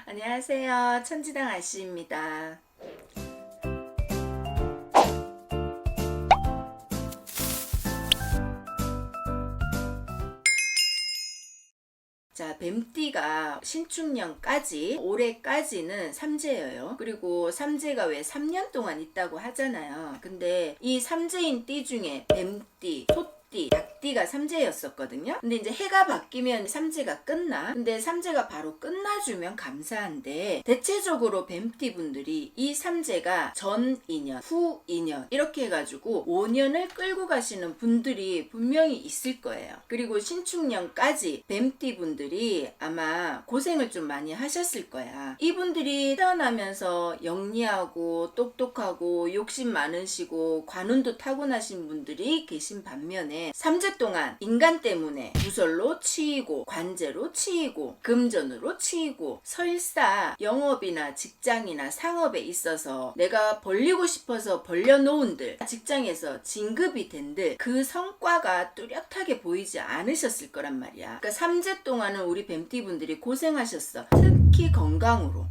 안녕하세요. 천지당 아씨입니다. 자, 뱀띠가 신축년까지 올해까지는 삼재예요. 그리고 삼재가 왜 3년 동안 있다고 하잖아요. 근데 이 삼재인 띠 중에 뱀띠, 소띠, 닭띠가 삼재였었거든요. 근데 이제 해가 바뀌면 삼재가 끝나. 근데 삼재가 바로 끝나주면 감사한데 대체적으로 뱀띠 분들이 이 삼재가 전 2년, 후 2년 이렇게 해가지고 5년을 끌고 가시는 분들이 분명히 있을 거예요. 그리고 신축년까지 뱀띠 분들이 아마 고생을 좀 많이 하셨을 거야. 이분들이 태어나면서 영리하고 똑똑하고 욕심 많으시고 관운도 타고나신 분들이 계신 반면에 삼재 동안 인간 때문에 구설로 치이고 관제로 치이고 금전으로 치이고 설사 영업이나 직장이나 상업에 있어서 내가 벌리고 싶어서 벌려놓은들 직장에서 진급이 된들 그 성과가 뚜렷하게 보이지 않으셨을 거란 말이야. 그러니까 삼재 동안은 우리 뱀띠 분들이 고생하셨어. 특히 건강으로.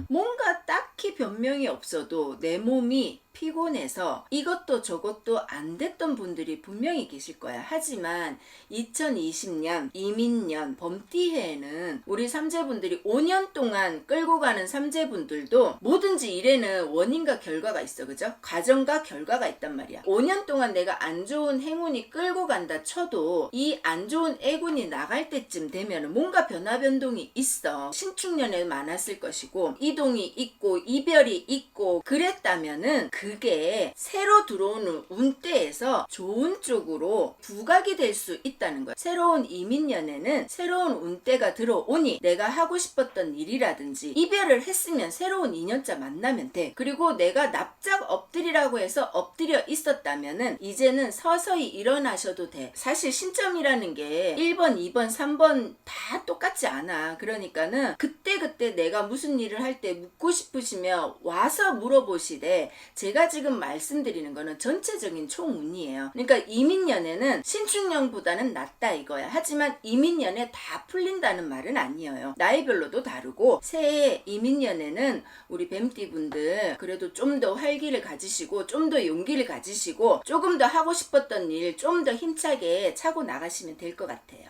뭔가 딱히 변명이 없어도 내 몸이 피곤해서 이것도 저것도 안 됐던 분들이 분명히 계실 거야. 하지만 2020년 이민년 범띠해에는 우리 삼재분들이 5년 동안 끌고 가는 삼재분들도 뭐든지 일에는 원인과 결과가 있어. 그죠? 과정과 결과가 있단 말이야. 5년 동안 내가 안 좋은 행운이 끌고 간다 쳐도 이 안 좋은 애군이 나갈 때쯤 되면 뭔가 변화 변동이 있어. 신축년에 많았을 것이고 이동이 있고 이별이 있고 그랬다면은 그게 새로 들어오는 운대에서 좋은 쪽으로 부각이 될 수 있다는 거야. 새로운 이민년에는 새로운 운대가 들어오니 내가 하고 싶었던 일이라든지 이별을 했으면 새로운 인연자 만나면 돼. 그리고 내가 납작 엎드리라고 해서 엎드려 있었다면은 이제는 서서히 일어나셔도 돼. 사실 신점이라는 게 1번, 2번, 3번 다 똑같지 않아. 그러니까는 그때 내가 무슨 일을 할 때 묻고 싶으시면 와서 물어보시되 제가 지금 말씀드리는 거는 전체적인 총운이에요. 그러니까 이민년에는 신축년보다는 낫다 이거야. 하지만 이민년에 다 풀린다는 말은 아니에요. 나이별로도 다르고 새해 이민년에는 우리 뱀띠분들 그래도 좀 더 활기를 가지시고 좀 더 용기를 가지시고 조금 더 하고 싶었던 일 좀 더 힘차게 차고 나가시면 될 것 같아요.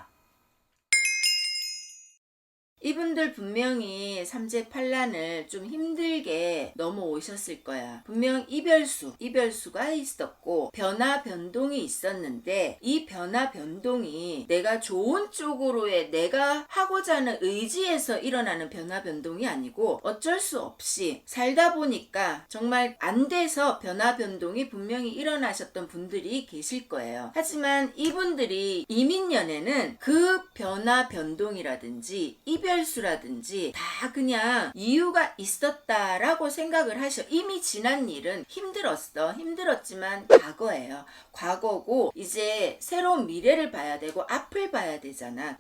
이분들 분명히 삼재팔란을 좀 힘들게 넘어오셨을 거야. 분명 이별수가 있었고 변화 변동이 있었는데 이 변화 변동이 내가 좋은 쪽으로의 내가 하고자 하는 의지에서 일어나는 변화 변동이 아니고 어쩔 수 없이 살다 보니까 정말 안 돼서 변화 변동이 분명히 일어나셨던 분들이 계실 거예요. 하지만 이분들이 이민년에는 그 변화 변동이라든지 이별수라든지 다 그냥 이유가 있었다라고 생각을 하셔. 이미 지난 일은 힘들었지만 과거예요. 과거고 이제 새로운 미래를 봐야 되고 앞을 봐야 되잖아.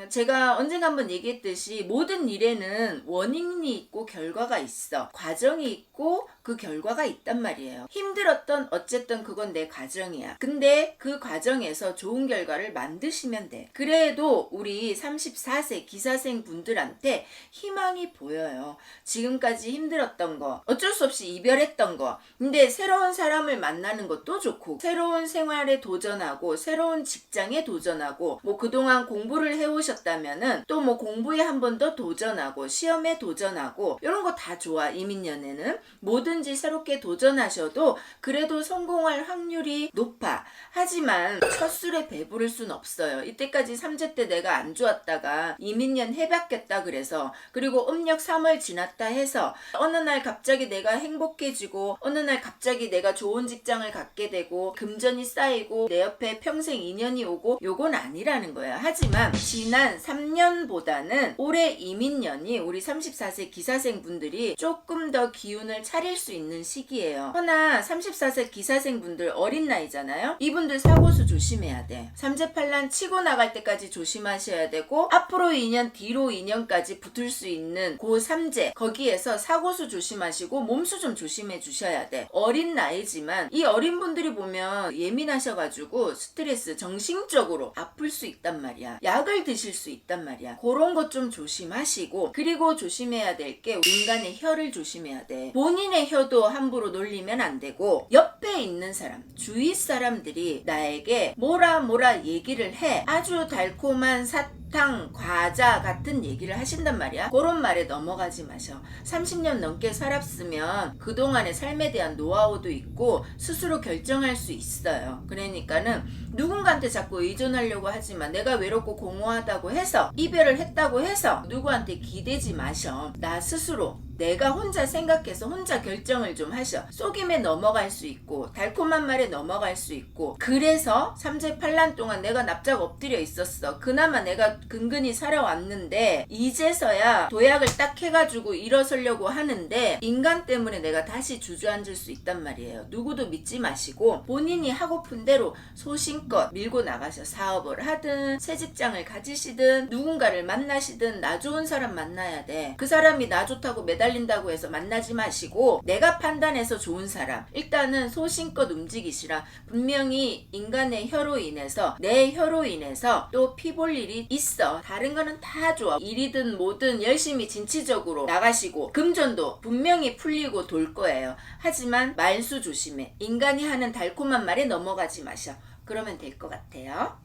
제가 언젠가 한번 얘기했듯이 모든 일에는 원인이 있고 결과가 있어. 과정이 있고 그 결과가 있단 말이에요. 힘들었던 어쨌든 그건 내 과정이야. 근데 그 과정에서 좋은 결과를 만드시면 돼. 그래도 우리 34세 기사생 분들한테 희망이 보여요. 지금까지 힘들었던 거 어쩔 수 없이 이별했던 거 근데 새로운 사람을 만나는 것도 좋고 새로운 생활에 도전하고 새로운 직장에 도전하고 뭐 그동안 공부를 해오셨다면은 또 뭐 공부에 한 번 더 도전하고 시험에 도전하고 이런 거 다 좋아. 이민년에는 뭐든지 새롭게 도전하셔도 그래도 성공할 확률이 높아. 하지만 첫 술에 배부를 순 없어요. 이때까지 삼재 때 내가 안 좋았다가 이민년 해바뀌었다 그래서 그리고 음력 3월 지났다 해서 어느 날 갑자기 내가 행복해지고 어느 날 갑자기 내가 좋은 직장을 갖게 되고 금전이 쌓이고 내 옆에 평생 인연이 오고 요건 아니라는 거야. 하지만 지난 3년보다는 올해 이민년이 우리 34세 기사생 분들이 조금 더 기운을 차릴 수 있는 시기예요. 허나 34세 기사생 분들 어린 나이잖아요. 이분들 사고수 조심해야 돼. 삼재팔란 치고 나갈 때까지 조심하셔야 되고 앞으로 2년 뒤 1호 인연까지 붙을 수 있는 그 삼재, 거기에서 사고수 조심하시고 몸수 좀 조심해 주셔야 돼. 어린 나이지만 이 어린 분들이 보면 예민하셔가지고 스트레스, 정신적으로 아플 수 있단 말이야. 약을 드실 수 있단 말이야. 그런 것 좀 조심하시고, 그리고 조심해야 될 게 인간의 혀를 조심해야 돼. 본인의 혀도 함부로 놀리면 안 되고, 옆에 있는 사람, 주위 사람들이 나에게 뭐라 얘기를 해. 아주 달콤한 사탕, 과자 같은 얘기를 하신단 말이야. 그런 말에 넘어가지 마셔. 30년 넘게 살았으면 그동안의 삶에 대한 노하우도 있고 스스로 결정할 수 있어요. 그러니까는 누군가한테 자꾸 의존하려고 하지만, 내가 외롭고 공허하다고 해서, 이별을 했다고 해서 누구한테 기대지 마셔. 나 스스로 내가 혼자 생각해서 혼자 결정을 좀 하셔. 속임에 넘어갈 수 있고 달콤한 말에 넘어갈 수 있고. 그래서 삼재팔란 동안 내가 납작 엎드려 있었어. 그나마 내가 근근히 살아왔는데 이제서야 도약을 딱 해가지고 일어서려고 하는데, 인간 때문에 내가 다시 주저앉을 수 있단 말이에요. 누구도 믿지 마시고 본인이 하고픈 대로 소신껏 밀고 나가셔. 사업을 하든 새 직장을 가지시든 누군가를 만나시든 나 좋은 사람 만나야 돼. 그 사람이 나 좋다고 매달린다고 해서 만나지 마시고, 내가 판단해서 좋은 사람, 일단은 소신껏 움직이시라. 분명히 인간의 혀로 인해서, 내 혀로 인해서 또 피 볼 일이 있어. 다른 거는 다 좋아. 일이든 뭐든 열심히 진취적으로 나가시고 금전도 분명히 풀리고 돌 거예요. 하지만 말수 조심해. 인간이 하는 달콤한 말에 넘어가지 마셔. 그러면 될 것 같아요.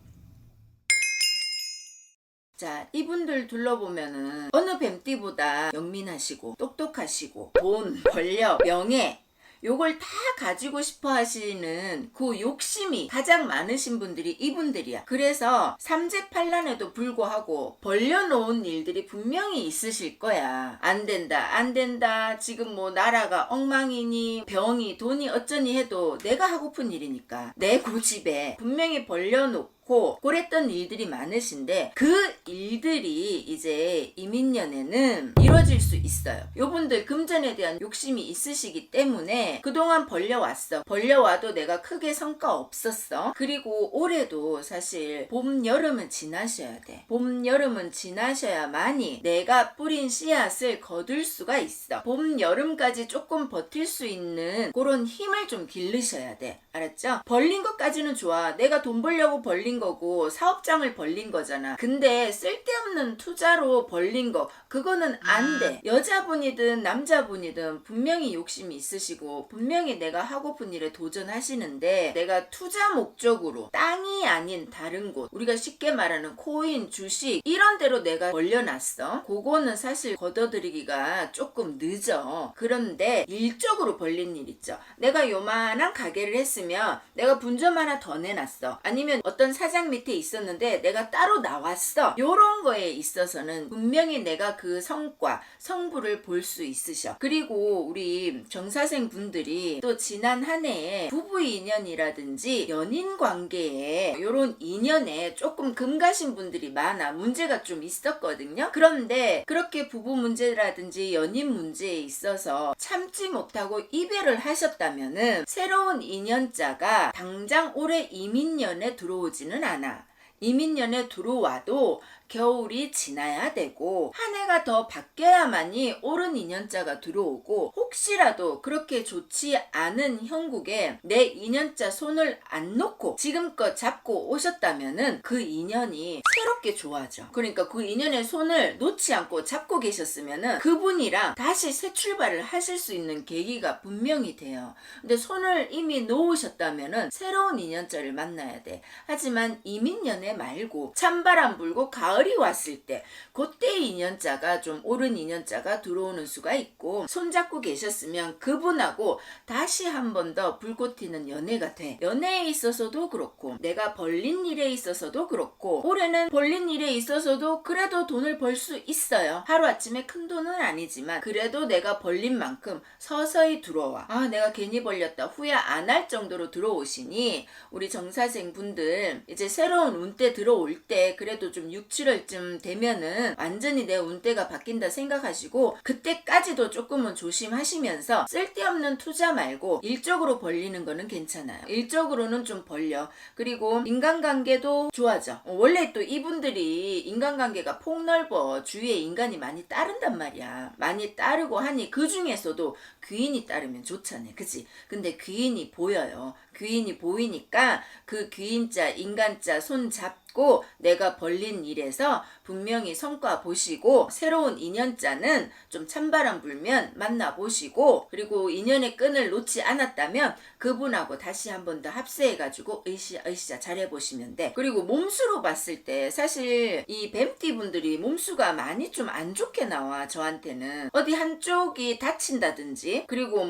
자, 이분들 둘러보면은 어느 뱀띠보다 영민하시고 똑똑하시고 돈, 권력, 명예, 요걸 다 가지고 싶어 하시는 그 욕심이 가장 많으신 분들이 이분들이야. 그래서 삼재팔란에도 불구하고 벌려놓은 일들이 분명히 있으실 거야. 안 된다. 지금 뭐 나라가 엉망이니 병이 돈이 어쩌니 해도 내가 하고픈 일이니까 내 고집에 분명히 벌려놓고 그랬던 일들이 많으신데, 그 일들이 이제 이민년에는 이루어질 수 있어요. 요분들 금전에 대한 욕심이 있으시기 때문에 그동안 벌려왔어. 벌려와도 내가 크게 성과 없었어. 그리고 올해도 사실 봄, 여름은 지나셔야 돼. 봄, 여름은 지나셔야만이 내가 뿌린 씨앗을 거둘 수가 있어. 봄, 여름까지 조금 버틸 수 있는 그런 힘을 좀 기르셔야 돼. 알았죠? 벌린 것까지는 좋아. 내가 돈 벌려고 벌린 거고 사업장을 벌린 거잖아. 근데 쓸데없는 투자로 벌린 거, 그거는 안 돼. 여자분이든 남자분이든 분명히 욕심이 있으시고 분명히 내가 하고픈 일에 도전하시는데, 내가 투자 목적으로 땅이 아닌 다른 곳, 우리가 쉽게 말하는 코인, 주식 이런 데로 내가 벌려놨어. 그거는 사실 걷어들이기가 조금 늦어. 그런데 일적으로 벌린 일 있죠. 내가 요만한 가게를 했으면 내가 분점 하나 더 내놨어. 아니면 어떤 사장 밑에 있었는데 내가 따로 나왔어. 요런 거에 있어서는 분명히 내가 그 성과, 성부를 볼 수 있으셔. 그리고 우리 정사생 분들이 또 지난 한 해에 부부 인연이라든지 연인 관계에 요런 인연에 조금 금가신 분들이 많아. 문제가 좀 있었거든요. 그런데 그렇게 부부 문제라든지 연인 문제에 있어서 참지 못하고 이별을 하셨다면은 새로운 인연자가 당장 올해 이민년에 들어오지는 않아. 이민년에 들어와도 겨울이 지나야 되고 한 해가 더 바뀌어야만이 옳은 인연자가 들어오고, 혹시라도 그렇게 좋지 않은 형국에 내 인연자 손을 안 놓고 지금껏 잡고 오셨다면은 그 인연이 새롭게 좋아져. 그러니까 그 인연의 손을 놓지 않고 잡고 계셨으면은 그분이랑 다시 새 출발을 하실 수 있는 계기가 분명히 돼요. 근데 손을 이미 놓으셨다면은 새로운 인연자를 만나야 돼. 하지만 이민년에 말고 찬바람 불고 가을이 왔을 때, 그때 인연자가 좀 옳은 인연자가 들어오는 수가 있고, 손잡고 계셨으면 그분하고 다시 한 번 더 불꽃 튀는 연애가 돼. 연애에 있어서도 그렇고 내가 벌린 일에 있어서도 그렇고, 올해는 벌린 일에 있어서도 그래도 돈을 벌 수 있어요. 하루아침에 큰 돈은 아니지만 그래도 내가 벌린 만큼 서서히 들어와. 아, 내가 괜히 벌렸다 후회 안 할 정도로 들어오시니 우리 정사생 분들 이제 새로운 운때 들어올 때 그래도 좀 6, 7 7월쯤 되면은 완전히 내 운대가 바뀐다 생각하시고 그때까지도 조금은 조심하시면서 쓸데없는 투자 말고 일적으로 벌리는 거는 괜찮아요. 일적으로는 좀 벌려. 그리고 인간관계도 좋아져. 원래 또 이분들이 인간관계가 폭넓어. 주위에 인간이 많이 따른단 말이야. 많이 따르고 하니 그 중에서도 귀인이 따르면 좋잖아요. 그치? 근데 귀인이 보여요. 귀인이 보이니까 그 귀인자, 인간자 손 잡고 내가 벌린 일에서 분명히 성과 보시고 새로운 인연자는 좀 찬바람 불면 만나보시고 그리고 인연의 끈을 놓지 않았다면 그분하고 다시 한 번 더 합세해가지고 으쌰 잘해보시면 돼. 그리고 몸수로 봤을 때 사실 이 뱀띠 분들이 몸수가 많이 좀 안 좋게 나와. 저한테는 어디 한쪽이 다친다든지 그리고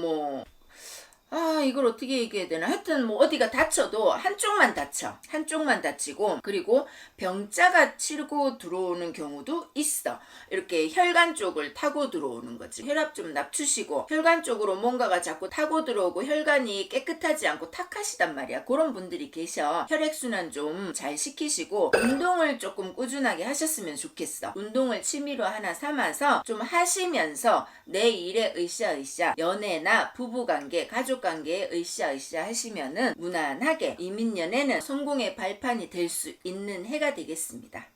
이걸 어떻게 얘기해야 되나? 하여튼 어디가 다쳐도 한쪽만 다쳐. 한쪽만 다치고 그리고 병자가 치고 들어오는 경우도 있어. 이렇게 혈관 쪽을 타고 들어오는 거지. 혈압 좀 낮추시고 혈관 쪽으로 뭔가가 자꾸 타고 들어오고 혈관이 깨끗하지 않고 탁하시단 말이야. 그런 분들이 계셔. 혈액순환 좀 잘 시키시고 운동을 조금 꾸준하게 하셨으면 좋겠어. 운동을 취미로 하나 삼아서 좀 하시면서 내 일에 으쌰 연애나 부부관계, 가족관계에 으쌰 하시면은 무난하게 이민년에는 성공의 발판이 될 수 있는 해가 되겠습니다.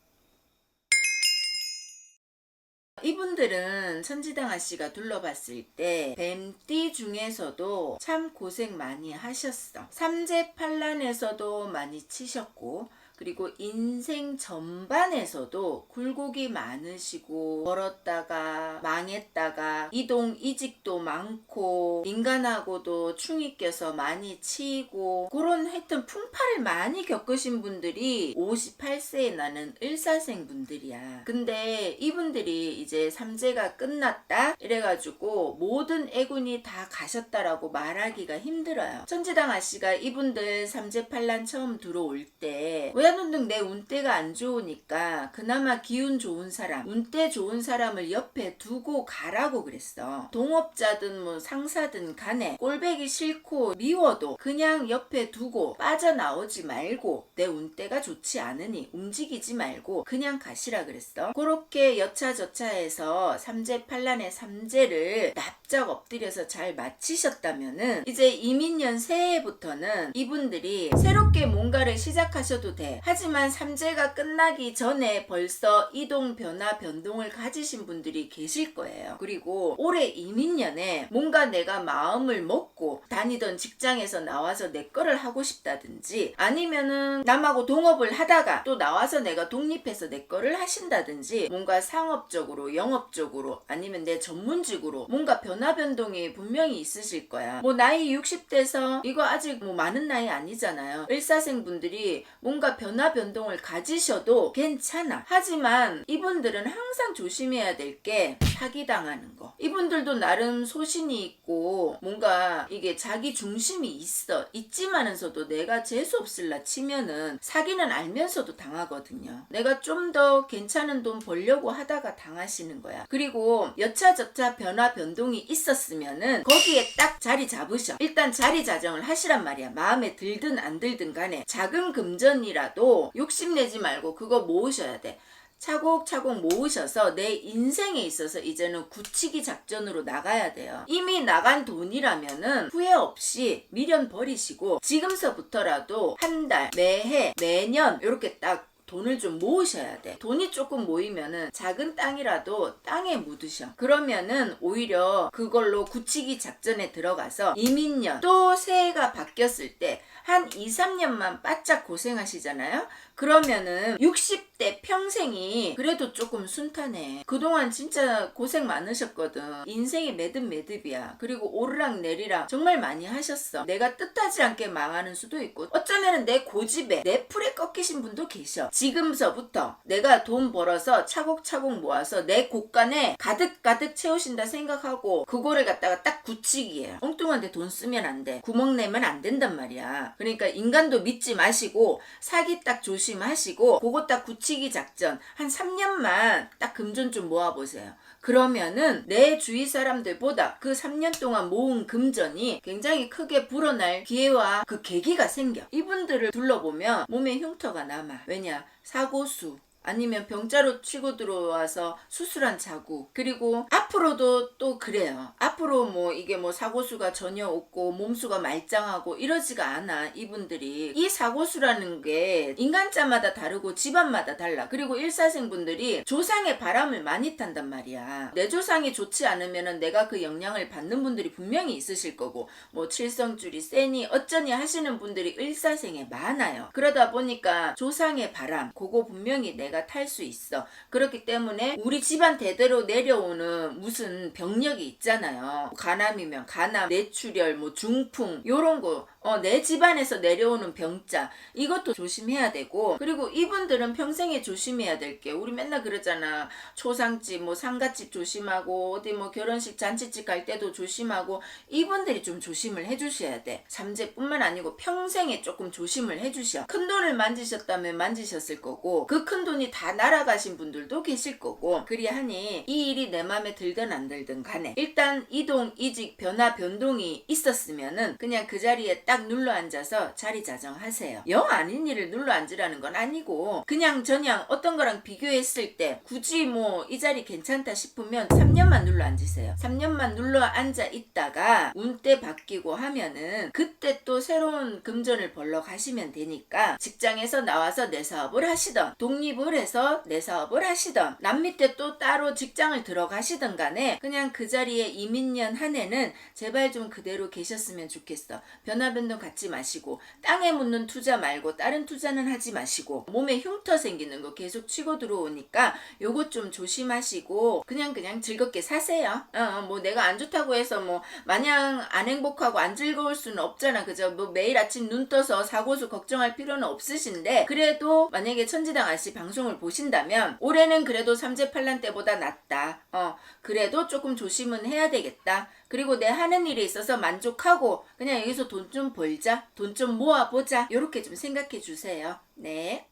이분들은 천지당 아씨가 둘러봤을 때 뱀띠 중에서도 참 고생 많이 하셨어. 삼재팔란에서도 많이 치셨고 그리고 인생 전반에서도 굴곡이 많으시고 벌었다가 망했다가 이동 이직도 많고 인간하고도 충이 껴서 많이 치이고 그런 하여튼 풍파를 많이 겪으신 분들이 58세에 나는 을사생 분들이야. 근데 이분들이 이제 삼재가 끝났다 이래가지고 모든 애군이 다 가셨다라고 말하기가 힘들어요. 천지당 아씨가 이분들 삼재팔란 처음 들어올 때 운동 내 운대가 안 좋으니까 그나마 기운 좋은 사람, 운대 좋은 사람을 옆에 두고 가라고 그랬어. 동업자든 상사든 간에 꼴배기 싫고 미워도 그냥 옆에 두고 빠져나오지 말고 내 운대가 좋지 않으니 움직이지 말고 그냥 가시라 그랬어. 그렇게 여차저차해서 삼재팔란의 삼재를 납작 엎드려서 잘 마치셨다면은 이제 이민년 새해부터는 이분들이 새롭게 뭔가를 시작하셔도 돼. 하지만 삼재가 끝나기 전에 벌써 이동 변화 변동을 가지신 분들이 계실 거예요. 그리고 올해 이민년에 뭔가 내가 마음을 먹고 다니던 직장에서 나와서 내 거를 하고 싶다든지 아니면은 남하고 동업을 하다가 또 나와서 내가 독립해서 내 거를 하신다든지 뭔가 상업적으로 영업적으로 아니면 내 전문직으로 뭔가 변화 변동이 분명히 있으실 거야. 나이 60대에서 이거 아직 많은 나이 아니잖아요. 을사생 분들이 뭔가 변화 변동을 가지셔도 괜찮아. 하지만 이분들은 항상 조심해야 될 게 사기당하는 거. 이분들도 나름 소신이 있고 뭔가 이게 자기 중심이 있지만은서도 내가 재수없을라 치면은 사기는 알면서도 당하거든요. 내가 좀 더 괜찮은 돈 벌려고 하다가 당하시는 거야. 그리고 여차저차 변화 변동이 있었으면은 거기에 딱 자리 잡으셔. 일단 자리 자정을 하시란 말이야. 마음에 들든 안 들든 간에 작은 금전이라도 욕심내지 말고 그거 모으셔야 돼. 차곡차곡 모으셔서 내 인생에 있어서 이제는 굳히기 작전으로 나가야 돼요. 이미 나간 돈이라면은 후회 없이 미련 버리시고 지금서부터라도 한 달, 매해, 매년 이렇게 딱 돈을 좀 모으셔야 돼. 돈이 조금 모이면은 작은 땅이라도 땅에 묻으셔. 그러면은 오히려 그걸로 굳히기 작전에 들어가서 이민년 또 새해가 바뀌었을 때 한 2, 3년만 바짝 고생하시잖아요. 그러면은 60대 평생이 그래도 조금 순탄해. 그동안 진짜 고생 많으셨거든. 인생이 매듭이야. 그리고 오르락 내리락 정말 많이 하셨어. 내가 뜻하지 않게 망하는 수도 있고 어쩌면은 내 고집에 내 풀에 꺾이신 분도 계셔. 지금서부터 내가 돈 벌어서 차곡차곡 모아서 내 곳간에 가득가득 채우신다 생각하고 그거를 갖다가 딱 굳히기예요. 엉뚱한데 돈 쓰면 안 돼. 구멍 내면 안 된단 말이야. 그러니까 인간도 믿지 마시고 사기 딱 조심하시고 그거 딱 굳히기 작전 한 3년만 딱 금전 좀 모아보세요. 그러면은 내 주위 사람들보다 그 3년 동안 모은 금전이 굉장히 크게 불어날 기회와 그 계기가 생겨. 이분들을 둘러보면 몸에 흉터가 남아. 왜냐? 사고수 아니면 병자로 치고 들어와서 수술한 자국, 그리고 앞으로도 또 그래요. 앞으로 뭐 이게 뭐 사고수가 전혀 없고 몸수가 말짱하고 이러지가 않아. 이분들이 이 사고수라는 게 인간자마다 다르고 집안마다 달라. 그리고 일사생분들이 조상의 바람을 많이 탄단 말이야. 내 조상이 좋지 않으면은 내가 그 영향을 받는 분들이 분명히 있으실 거고, 뭐 칠성줄이 세니 어쩌니 하시는 분들이 일사생에 많아요. 그러다 보니까 조상의 바람, 그거 분명히 내가 탈 수 있어. 그렇기 때문에 우리 집안 대대로 내려오는 무슨 병력이 있잖아요. 간암이면 간암, 뇌출혈, 뭐 중풍 요런 거, 내 집안에서 내려오는 병자, 이것도 조심해야 되고, 그리고 이분들은 평생에 조심해야 될 게, 우리 맨날 그러잖아. 초상집, 뭐 상가집 조심하고, 어디 뭐 결혼식 잔치집 갈 때도 조심하고, 이분들이 좀 조심을 해주셔야 돼. 삼재뿐만 아니고 평생에 조금 조심을 해주셔. 큰 돈을 만지셨다면 만지셨을 거고, 그 큰 돈이 다 날아가신 분들도 계실 거고, 그리하니 이 일이 내 맘에 들든 안 들든 간에 일단 이동, 이직, 변화, 변동이 있었으면은 그냥 그 자리에 딱 눌러 앉아서 자리 자정하세요. 영 아닌 일을 눌러 앉으라는 건 아니고, 그냥 저냥 어떤 거랑 비교했을 때 굳이 뭐 이 자리 괜찮다 싶으면 3년만 눌러 앉으세요. 3년만 눌러 앉아 있다가 운때 바뀌고 하면은 그때 또 새로운 금전을 벌러 가시면 되니까, 직장에서 나와서 내 사업을 하시던, 독립을 해서 내 사업을 하시던, 남 밑에 또 따로 직장을 들어가시던 간에 그냥 그 자리에 이민년 한 해는 제발 좀 그대로 계셨으면 좋겠어. 변화변동 갖지 마시고, 땅에 묻는 투자 말고 다른 투자는 하지 마시고, 몸에 흉터 생기는 거 계속 치고 들어오니까 요것 좀 조심하시고 그냥 즐겁게 사세요. 뭐 내가 안 좋다고 해서 뭐 마냥 안 행복하고 안 즐거울 수는 없잖아. 그죠? 뭐 매일 아침 눈 떠서 사고수 걱정할 필요는 없으신데, 그래도 만약에 천지당 아씨 방송을 보신다면 올해는 그래도 삼재팔란 때보다 낫다. 그래도 조금 조심은 해야 되겠다. 그리고 내 하는 일에 있어서 만족하고 그냥 여기서 돈 좀 벌자, 돈 좀 모아보자, 이렇게 좀 생각해 주세요. 네.